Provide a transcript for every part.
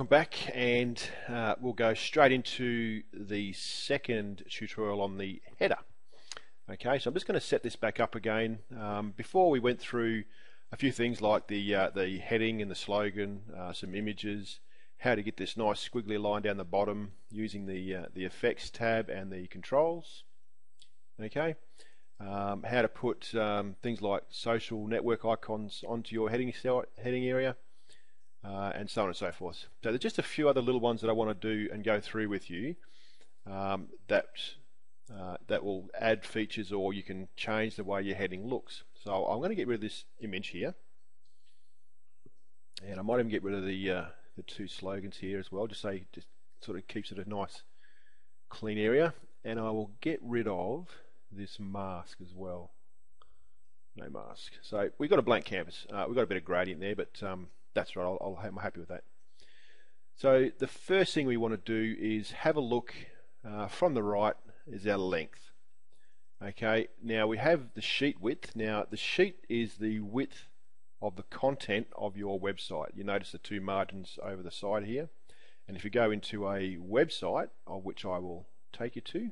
welcome back, and we'll go straight into the second tutorial on the header. Okay, so I'm just going to set this back up again. Before we went through a few things like the heading and the slogan, some images, how to get this nice squiggly line down the bottom using the effects tab and the controls. Okay, how to put things like social network icons onto your heading area. And so on and so forth. So there's just a few other little ones that I want to do and go through with you that will add features, or you can change the way your heading looks. So I'm going to get rid of this image here, and I might even get rid of the two slogans here as well, just sort of keeps it a nice clean area. And I will get rid of this mask as well. No mask. So we've got a blank canvas. We've got a bit of gradient there, but that's right, I'm happy with that. So the first thing we want to do is have a look from the right is our length. Okay, now we have the sheet width. Now the sheet is the width of the content of your website. You notice the two margins over the side here. And if you go into a website, of which I will take you to,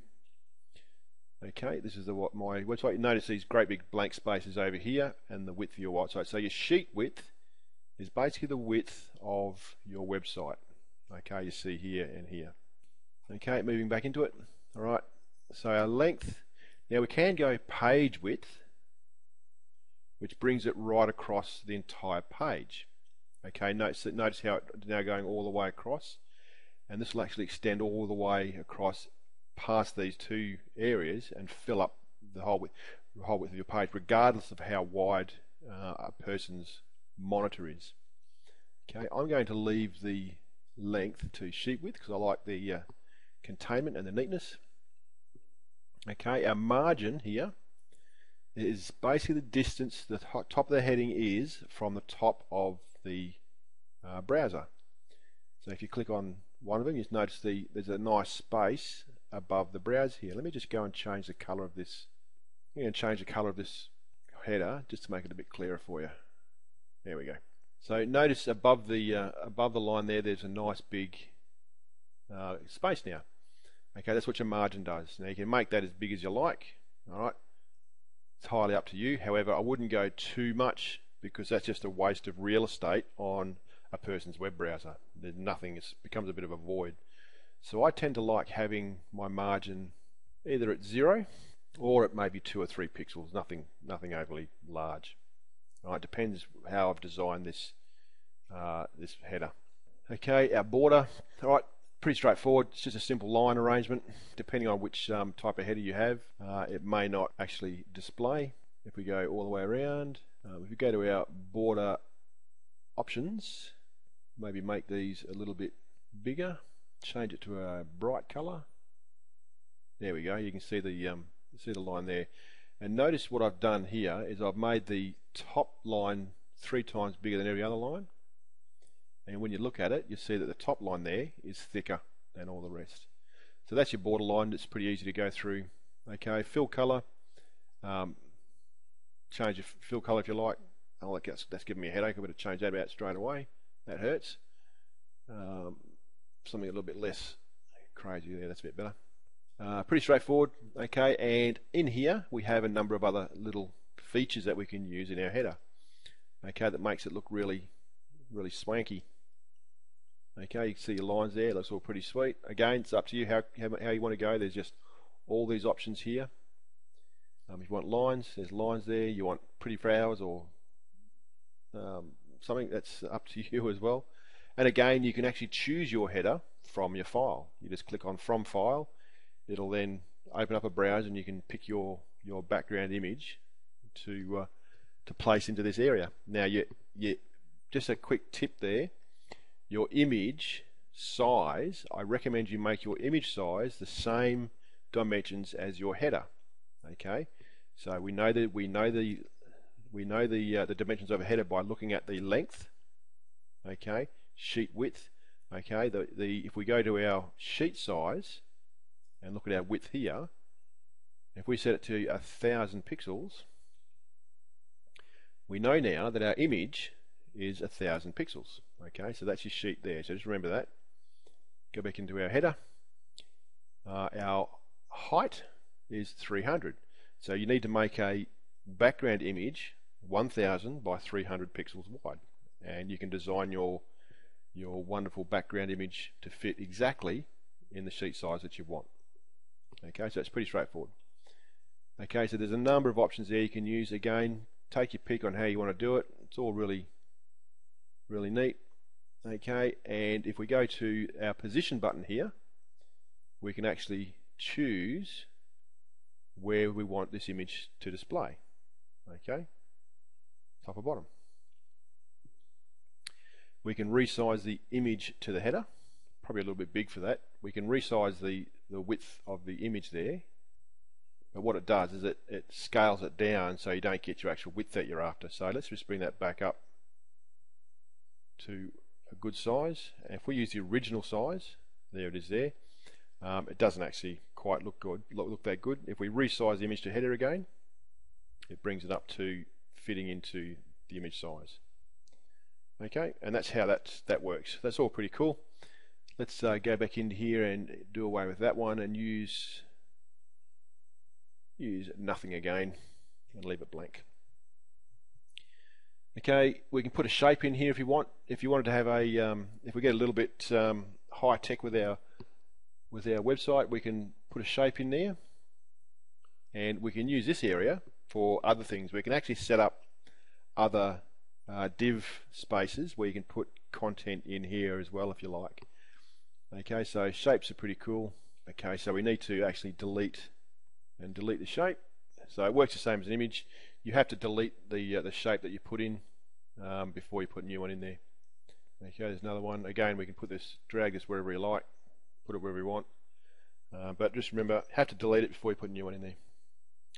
okay, this is my website. You notice these great big blank spaces over here and the width of your website. So your sheet width is basically the width of your website. Okay, you see here and here. Okay, moving back into it. Alright, so our length, now we can go page width, which brings it right across the entire page. Okay, notice how it's now going all the way across, and this will actually extend all the way across past these two areas and fill up the whole width of your page, regardless of how wide a person's monitor is. Okay, I'm going to leave the length to sheet width because I like the containment and the neatness. Okay, our margin here is basically the distance the top of the heading is from the top of the browser. So if you click on one of them, you notice there's a nice space above the browser here. Let me just go and change the color of this. I'm going to change the color of this header just to make it a bit clearer for you. There we go. So notice above the line there, there's a nice big space now. Okay, that's what your margin does. Now you can make that as big as you like. All right, it's entirely up to you. However, I wouldn't go too much because that's just a waste of real estate on a person's web browser. There's nothing. It becomes a bit of a void. So I tend to like having my margin either at 0 or at maybe 2 or 3 pixels. Nothing overly large. Right, depends how I've designed this this header. Okay, our border. All right, pretty straightforward. It's just a simple line arrangement. Depending on which type of header you have, it may not actually display. If we go all the way around, if we go to our border options, maybe make these a little bit bigger. Change it to a bright color. There we go. You can see the line there. And notice what I've done here is I've made the top line 3 times bigger than every other line. And when you look at it, you see that the top line there is thicker than all the rest. So that's your border line. It's pretty easy to go through. Okay, fill color. Change your fill color if you like. Oh, that's giving me a headache. I better change that out straight away. That hurts. Something a little bit less crazy there. That's a bit better. Pretty straightforward. Okay, and in here we have a number of other little features that we can use in our header. Okay, that makes it look really swanky. Okay, you can see your lines there. Looks all pretty sweet. Again, it's up to you how you want to go. There's just all these options here. If you want lines, there's lines there. You want pretty flowers or something, that's up to you as well. And again, you can actually choose your header from your file. You just click on From File. It'll then open up a browser and you can pick your background image to place into this area. Now, just a quick tip there. Your image size, I recommend you make your image size the same dimensions as your header. Okay, so we know the dimensions of a header by looking at the length. Okay, sheet width. Okay, if we go to our sheet size and look at our width here, if we set it to 1000 pixels, we know now that our image is 1000 pixels. Okay, so that's your sheet there. So just remember that. Go back into our header. Our height is 300. So you need to make a background image 1000 by 300 pixels wide, and you can design your wonderful background image to fit exactly in the sheet size that you want. Okay, so it's pretty straightforward. Okay, so there's a number of options there you can use. Again, take your pick on how you want to do it. It's all really neat. Okay, and if we go to our position button here, we can actually choose where we want this image to display. Okay, top or bottom. We can resize the image to the header, probably a little bit big for that. We can resize the width of the image there, but what it does is it scales it down so you don't get your actual width that you're after. So let's just bring that back up to a good size. And if we use the original size, there it is there, it doesn't actually quite look that good. If we resize the image to header again, it brings it up to fitting into the image size. Okay, and that's how that works. That's all pretty cool. Let's go back into here and do away with that one and use nothing again and leave it blank. Okay, we can put a shape in here if you want. If you wanted to have a, if we get a little bit high tech with our website, we can put a shape in there, and we can use this area for other things. We can actually set up other div spaces where you can put content in here as well if you like. Okay, so shapes are pretty cool. Okay, so we need to actually delete the shape. So it works the same as an image. You have to delete the shape that you put in before you put a new one in there. Okay, there's another one. Again, we can drag this wherever you like, put it wherever you want. But just remember, have to delete it before you put a new one in there.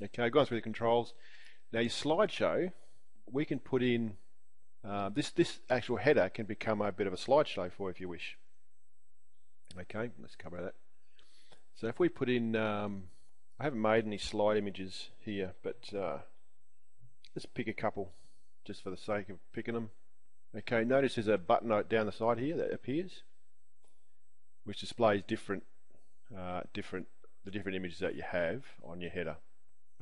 Okay, going through the controls. Now your slideshow, we can put in this actual header can become a bit of a slideshow for you if you wish. Okay, let's cover that. So if we put in, I haven't made any slide images here, but let's pick a couple just for the sake of picking them. Okay, notice there's a button note down the side here that appears, which displays the different images that you have on your header.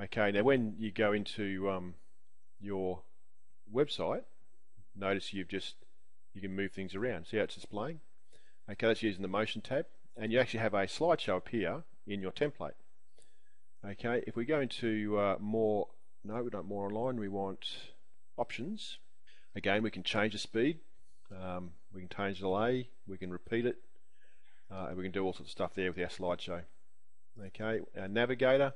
Okay, now when you go into your website, notice you can move things around. See how it's displaying? Okay, that's using the motion tab, and you actually have a slideshow appear in your template. Okay, if we go into more, no, we don't more online, we want options. Again, we can change the speed, we can change the delay, we can repeat it, and we can do all sorts of stuff there with our slideshow. Okay, our navigator,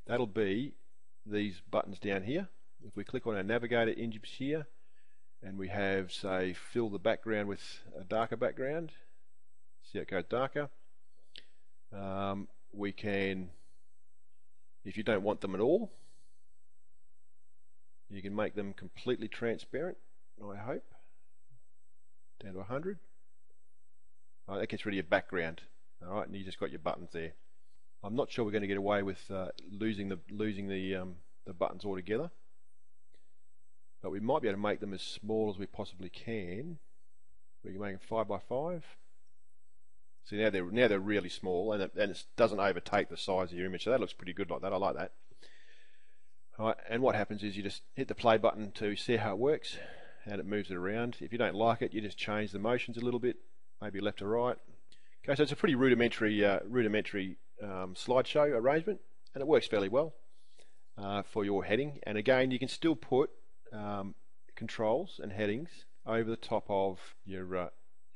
that'll be these buttons down here. If we click on our navigator image here, and we have, say, fill the background with a darker background, see how it goes darker. We can, if you don't want them at all, you can make them completely transparent, I hope, down to 100. That gets rid of your background, alright, and you just got your buttons there. I'm not sure we're going to get away with losing the buttons altogether, but we might be able to make them as small as we possibly can. We can make them 5 by 5. See, now they're really small, and it doesn't overtake the size of your image, so that looks pretty good like that. I like that. Alright, and what happens is you just hit the play button to see how it works, and it moves it around. If you don't like it, you just change the motions a little bit, maybe left to right. Okay, so it's a pretty rudimentary slideshow arrangement, and it works fairly well for your heading. And again, you can still put controls and headings over the top of your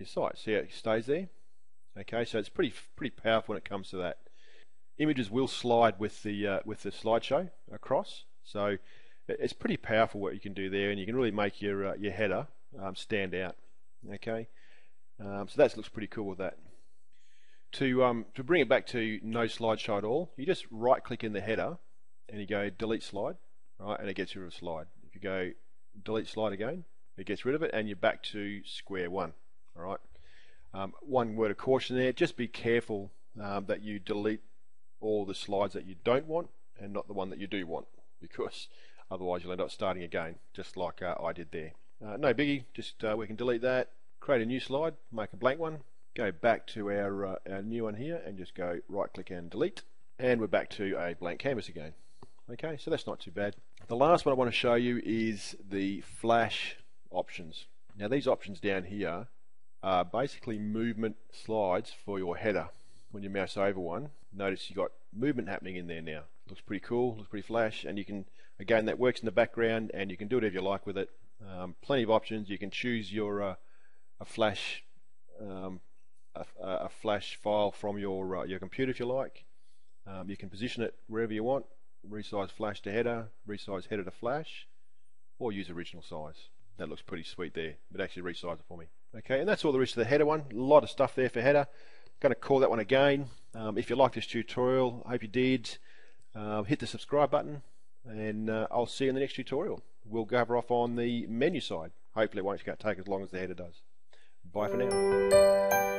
site. See how it stays there? Okay, so it's pretty powerful when it comes to that. Images will slide with the slideshow across, so it's pretty powerful what you can do there, and you can really make your header stand out. Okay, so that looks pretty cool with that. To bring it back to no slideshow at all, you just right click in the header and you go delete slide, right, and it gets rid of a slide. If you go delete slide again, it gets rid of it, and you're back to square one. All right. One word of caution there: just be careful that you delete all the slides that you don't want and not the one that you do want, because otherwise you'll end up starting again, just like I did there. No biggie, just we can delete that, create a new slide, make a blank one, go back to our new one here and just go right click and delete, and we're back to a blank canvas again. Okay, so that's not too bad. The last one I want to show you is the flash options. Now these options down here are basically movement slides for your header. When you mouse over one, notice you got movement happening in there now. Looks pretty cool, looks pretty flash, and you can, again, that works in the background and you can do whatever you like with it. Plenty of options. You can choose your a flash file from your computer if you like. You can position it wherever you want, resize flash to header, resize header to flash, or use original size. That looks pretty sweet there. It actually resized it for me. Okay, and that's all there is to the header one. A lot of stuff there for header. Going to call that one again. If you liked this tutorial, I hope you did. Hit the subscribe button, and I'll see you in the next tutorial. We'll cover off on the menu side. Hopefully it won't take as long as the header does. Bye for now.